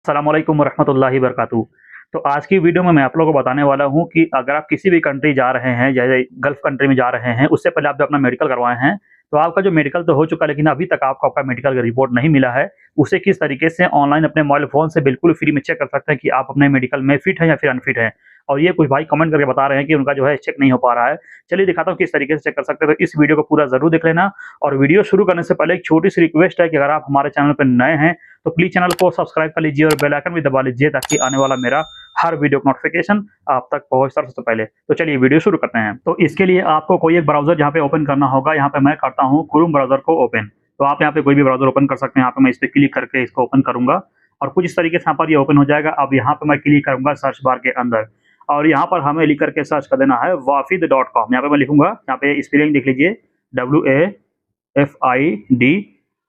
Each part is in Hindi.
अस्सलामुअलैकुम वरहमतुल्लाहि वबरकातुहू। तो आज की वीडियो में मैं आप लोगों को बताने वाला हूँ कि अगर आप किसी भी कंट्री जा रहे हैं, जैसे गल्फ़ कंट्री में जा रहे हैं, उससे पहले आप जब अपना मेडिकल करवाए हैं, तो आपका जो मेडिकल तो हो चुका है, लेकिन अभी तक आपको आपका मेडिकल का रिपोर्ट नहीं मिला है। उसे किस तरीके से ऑनलाइन अपने मोबाइल फ़ोन से बिल्कुल फ्री में चेक कर सकते हैं कि आप अपने मेडिकल में फिट हैं या फिर अनफिट हैं। और ये कुछ भाई कमेंट करके बता रहे हैं कि उनका जो है चेक नहीं हो पा रहा है। चलिए दिखाता हूँ किस तरीके से चेक कर सकते हैं, तो इस वीडियो को पूरा ज़रूर देख लेना। और वीडियो शुरू करने से पहले एक छोटी-सी रिक्वेस्ट है कि अगर आप हमारे चैनल पे नए हैं, तो प्लीज़ चैनल को सब्सक्राइब कर लीजिए और बेल आइकन भी दबा लीजिए ताकि आने वाला मेरा हर वीडियो का नोटिफिकेशन आप तक पहुँच सबसे पहले। तो चलिए वीडियो शुरू करते हैं। तो इसके लिए आपको कोई एक ब्राउज़र जहाँ पे ओपन करना होगा, यहाँ पे मैं करता हूँ क्रोम ब्राउज़र को ओपन। तो आप यहाँ पे कोई भी ब्राउज़र ओपन कर सकते हैं। यहाँ पे मैं इस पे क्लिक करके इसको ओपन करूँगा और कुछ इस तरीके से यहाँ पर ये ओपन हो जाएगा। अब यहाँ पे मैं क्लिक करूँगा सर्च बार के अंदर और यहाँ पर हमें लिख करके सर्च कर देना है वाफिद.com। यहाँ पे मैं लिखूँगा, यहाँ पे स्पेलिंग देख लीजिए WAFID।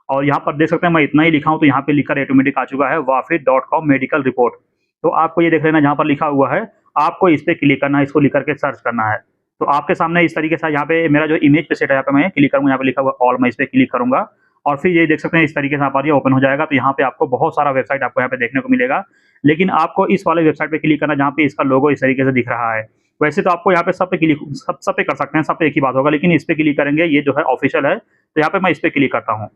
और यहाँ पर देख सकते हैं मैं इतना ही लिखा हूँ, तो यहाँ पे लिखकर ऑटोमेटिक आ चुका है वाफिद.com मेडिकल रिपोर्ट। तो आपको ये देख लेना, जहाँ पर लिखा हुआ है आपको इस पे क्लिक करना है, इसको लिख करके सर्च करना है। तो आपके सामने इस तरीके से यहाँ पे मेरा जो इमेज पे सेट है, यहाँ पे मैं क्लिक करूँगा, यहाँ पे लिखा हुआ ऑल, मैं इस पे क्लिक करूँगा और फिर ये देख सकते हैं इस तरीके से यहाँ पर ये ओपन हो जाएगा। तो यहाँ पे आपको बहुत सारा वेबसाइट आपको यहाँ पे देखने को मिलेगा, लेकिन आपको इस वाले वेबसाइट पे क्लिक करना जहाँ पे इसका लोगो इस तरीके से दिख रहा है। वैसे तो आपको यहाँ पे सब पे क्लिक सब पे कर सकते हैं, सब पे एक ही बात होगा, लेकिन इस पे क्लिक करेंगे, ये जो है ऑफिशियल है। तो यहाँ पे मैं इस पे क्लिक करता हूँ।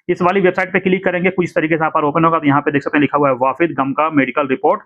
इस वाली वेबसाइट पे क्लिक करेंगे, कुछ इस तरीके से यहाँ पर ओपन होगा। तो यहाँ पे देख सकते हैं लिखा हुआ है वाफिद गम का मेडिकल रिपोर्ट।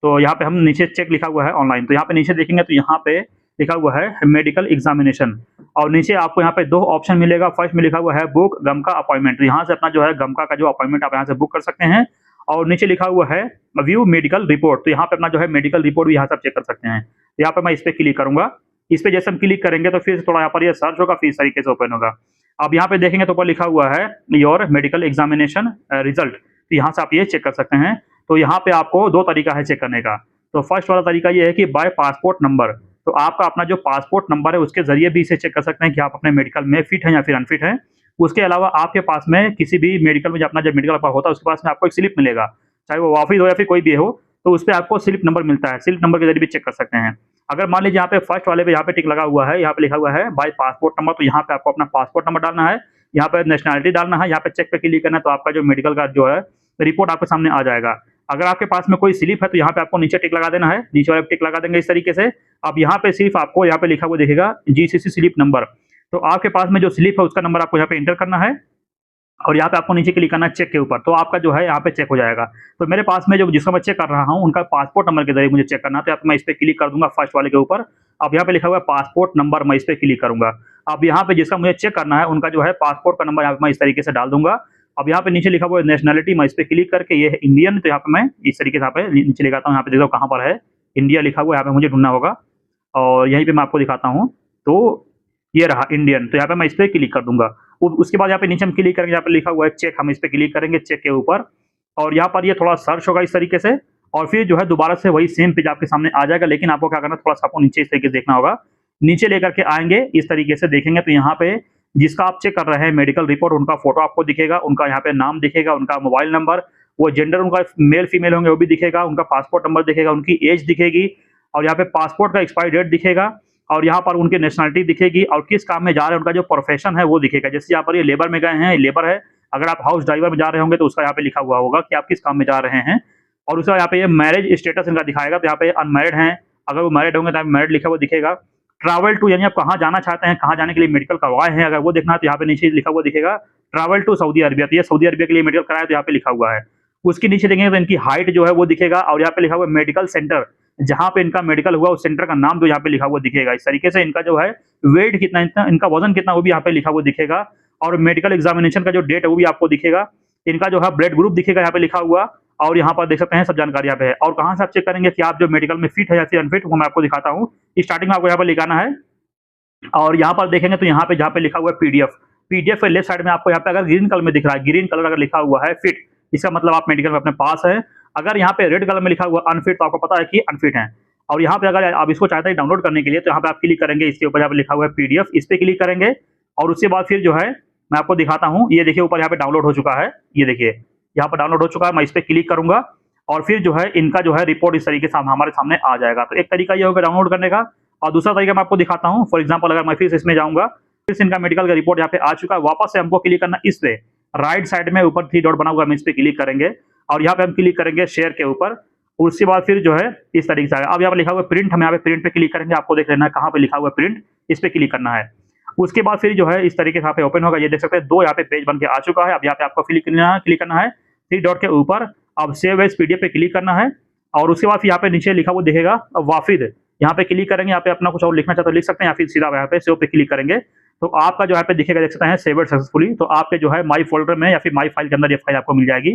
तो यहाँ पे हम नीचे चेक लिखा हुआ है ऑनलाइन, तो यहाँ पे नीचे देखेंगे तो यहाँ पे लिखा हुआ है मेडिकल एग्जामिनेशन और नीचे आपको यहाँ पे दो ऑप्शन मिलेगा। फर्स्ट में लिखा हुआ है बुक गम का अपॉइंटमेंट, तो यहाँ से अपना जो है गम का जो अपॉइंटमेंट आप यहाँ से बुक कर सकते हैं। और नीचे लिखा हुआ है व्यू मेडिकल रिपोर्ट, तो यहाँ पे अपना जो है मेडिकल रिपोर्ट भी यहाँ से आप चेक कर सकते हैं। तो यहाँ पे मैं इस पे क्लिक करूंगा। इस पे जैसे हम क्लिक करेंगे तो फिर थोड़ा यहाँ पर ये सर्च होगा, फिर इस तरीके से ओपन होगा। अब यहाँ पे देखेंगे तो ऊपर लिखा हुआ है योर मेडिकल एग्जामिनेशन रिजल्ट, तो यहाँ से आप ये चेक कर सकते हैं। तो यहाँ पे आपको दो तरीका है चेक करने का। तो फर्स्ट वाला तरीका ये है कि बाय पासपोर्ट नंबर, तो आपका अपना जो पासपोर्ट नंबर है उसके जरिए भी इसे चेक कर सकते हैं कि आप अपने मेडिकल में फिट हैं या फिर अनफिट हैं। उसके अलावा आपके पास में किसी भी मेडिकल में, जो अपना जब मेडिकल होता है उसके पास में आपको एक स्लिप मिलेगा, चाहे वो वाफिद हो या फिर कोई भी हो, तो उस पर आपको स्लिप नंबर मिलता है। स्लिप नंबर के जरिए भी चेक कर सकते हैं। अगर मान लीजिए यहाँ पे फर्स्ट वाले पे यहाँ पे टिक लगा हुआ है, यहाँ पे लिखा हुआ है बाय पासपोर्ट नंबर, तो यहाँ पे आपको अपना पासपोर्ट नंबर डालना है, यहाँ पे नेशनैलिटी डालना है, यहाँ पे चेक पे क्लिक करना है, तो आपका जो मेडिकल का जो है रिपोर्ट आपके सामने आ जाएगा। अगर आपके पास में कोई स्लिप है तो यहाँ पे आपको नीचे टिक लगा देना है, नीचे वाले टिक लगा देंगे इस तरीके से। अब यहाँ पे सिर्फ आपको यहाँ पे लिखा हुआ दिखेगा GCC स्लिप नंबर, तो आपके पास में जो स्लिप है उसका नंबर आपको यहाँ पे एंटर करना है और यहाँ पे आपको नीचे क्लिक करना है चेक के ऊपर, तो आपका जो है यहाँ पे चेक हो जाएगा। तो मेरे पास में जो जिसका मैं चेक कर रहा हूँ उनका पासपोर्ट नंबर के जरिए मुझे चेक करना है, तो यहाँ पे मैं इस पे क्लिक कर दूंगा फर्स्ट वाले के ऊपर। अब यहाँ पे लिखा हुआ है पासपोर्ट नंबर, मैं इस पे क्लिक करूंगा। अब यहाँ पे जिसका मुझे चेक करना है उनका जो है पासपोर्ट का नंबर यहाँ पे मैं इस तरीके से डाल दूंगा। अब यहाँ पे नीचे लिखा हुआ है नेशनैलिटी, मैं इस पे क्लिक करके ये है इंडियन, तो यहाँ पे मैं इस तरीके से यहाँ पे नीचे लिखाता हूँ। यहाँ पे देखो कहाँ पर है, इंडिया लिखा हुआ है, यहाँ पे मुझे ढूंढना होगा और यहीं पे मैं आपको दिखाता हूँ। तो ये रहा इंडियन, तो यहाँ पे मैं इस पे क्लिक कर दूंगा। उसके बाद यहाँ पे नीचे हम क्लिक करेंगे, यहाँ पे लिखा हुआ है चेक, हम इस पे क्लिक करेंगे चेक के ऊपर और यहाँ पर ये थोड़ा सर्च होगा इस तरीके से और फिर जो है दोबारा से वही सेम पेज आपके सामने आ जाएगा। लेकिन आपको क्या करना है, थोड़ा सा आपको नीचे इस तरीके से देखना होगा। नीचे लेकर के आएंगे, इस तरीके से देखेंगे तो यहाँ पे जिसका आप चेक कर रहे हैं मेडिकल रिपोर्ट, उनका फोटो आपको दिखेगा, उनका यहाँ पे नाम दिखेगा, उनका मोबाइल नंबर, वो जेंडर उनका मेल फीमेल होंगे वो भी दिखेगा, उनका पासपोर्ट नंबर दिखेगा, उनकी एज दिखेगी और यहाँ पे पासपोर्ट का एक्सपायरी डेट दिखेगा और यहाँ पर उनकी नेशनलिटी दिखेगी और किस काम में जा रहे हैं, उनका जो प्रोफेशन है वो दिखेगा। जैसे यहाँ पर ये लेबर में गए हैं, लेबर है। अगर आप हाउस ड्राइवर में जा रहे होंगे तो उसका यहाँ पे लिखा हुआ होगा कि आप किस काम में जा रहे हैं और उसका यहाँ पे ये मैरिज स्टेटस इनका दिखाएगा, तो यहाँ पे अनमैरिड हैं। अगर वो मैरिड होंगे तो मैरिड लिखा हुआ दिखेगा। ट्रैवल टू, यानी आप कहाँ जाना चाहते हैं, कहाँ जाने के लिए मेडिकल करवाए हैं, अगर वो देखना है तो यहाँ पे नीचे लिखा हुआ दिखेगा ट्रैवल टू सऊदी अरबिया, तो ये सऊदी अरबिया के लिए मेडिकल कराया, तो यहाँ पे लिखा हुआ है। उसके नीचे देखेंगे तो इनकी हाइट जो है वो दिखेगा और यहाँ पे लिखा हुआ मेडिकल सेंटर, जहाँ पे इनका मेडिकल हुआ उस सेंटर का नाम जो यहाँ पे लिखा हुआ दिखेगा। इस तरीके से इनका जो है वेट कितना, इनका वजन कितना वो भी यहाँ पे लिखा हुआ दिखेगा और मेडिकल एग्जामिनेशन का जो डेट है वो भी आपको दिखेगा। इनका जो है ब्लड ग्रुप दिखेगा यहाँ पे लिखा हुआ और यहाँ पर देख सकते हैं सब जानकारी यहाँ पे है। और कहाँ से आप चेक करेंगे कि आप जो मेडिकल में फिट है या फिर अनफिट, वो मैं आपको दिखाता हूँ। स्टार्टिंग में आपको यहाँ पर लिखाना है और यहाँ पर देखेंगे तो यहाँ पे जहाँ पे लिखा हुआ है पीडीएफ के लेफ्ट साइड में आपको यहाँ पे अगर ग्रीन कलर में दिख रहा है, ग्रीन कलर अगर लिखा हुआ है फिट, इसका मतलब आप मेडिकल में अपने पास है। अगर यहाँ पे रेड कलर में लिखा हुआ अनफिट, तो आपको पता है कि अनफिट है। और यहाँ पे अगर आप इसको चाहते हैं डाउनलोड करने के लिए, तो यहाँ पे आप क्लिक करेंगे, इसके ऊपर यहाँ पे लिखा हुआ है पीडीएफ, इस पे क्लिक करेंगे और उसके बाद फिर जो है मैं आपको दिखाता हूँ। ये देखिए ऊपर यहाँ पे डाउनलोड हो चुका है, ये देखिए यहाँ पर डाउनलोड हो चुका है। मैं इस पे क्लिक करूंगा और फिर जो है इनका जो है रिपोर्ट इस तरीके से हमारे सामने आ जाएगा। तो एक तरीका ये होगा डाउनलोड करने का और दूसरा तरीका मैं आपको दिखाता हूँ। फॉर एग्जाम्पल अगर मैं फिर इसमें जाऊंगा, फिर इनका मेडिकल का रिपोर्ट यहाँ पे आ चुका है, वापस से हमको क्लिक करना इस पे राइट साइड में ऊपर 3 डॉट बना हुआ है, हम इस पे क्लिक करेंगे और यहाँ पे हम क्लिक करेंगे शेयर के ऊपर। उसके बाद फिर जो है इस तरीके से आएगा। अब यहाँ पे लिखा हुआ है प्रिंट, हम यहाँ पे प्रिंट पे क्लिक करेंगे, आपको देख लेना है कहाँ पे लिखा हुआ है प्रिंट, इस पे क्लिक करना है। उसके बाद फिर जो है इस तरीके से यहाँ पे ओपन होगा, ये देख सकते हैं 2 यहाँ पे पेज बन के आ चुका है। अब यहाँ पे आपको क्लिक करना है 3 डॉट के ऊपर, अब सेव एज पीडीएफ पे क्लिक करना है और उसके बाद यहाँ पे नीचे लिखा हुआ दिखेगा वाफिद, यहाँ पे क्लिक करेंगे। यहाँ पे अपना कुछ और लिखना चाहते हो लिख सकते हैं, या फिर सीधा यहाँ पे सेव पे क्लिक करेंगे तो आपका जो यहाँ पे दिखेगा, देख सकते हैं सेवर्ड सक्सेसफुली। तो आपके जो है माई फोल्डर में या फिर माई फाइल के अंदर ये फाइल आपको मिल जाएगी।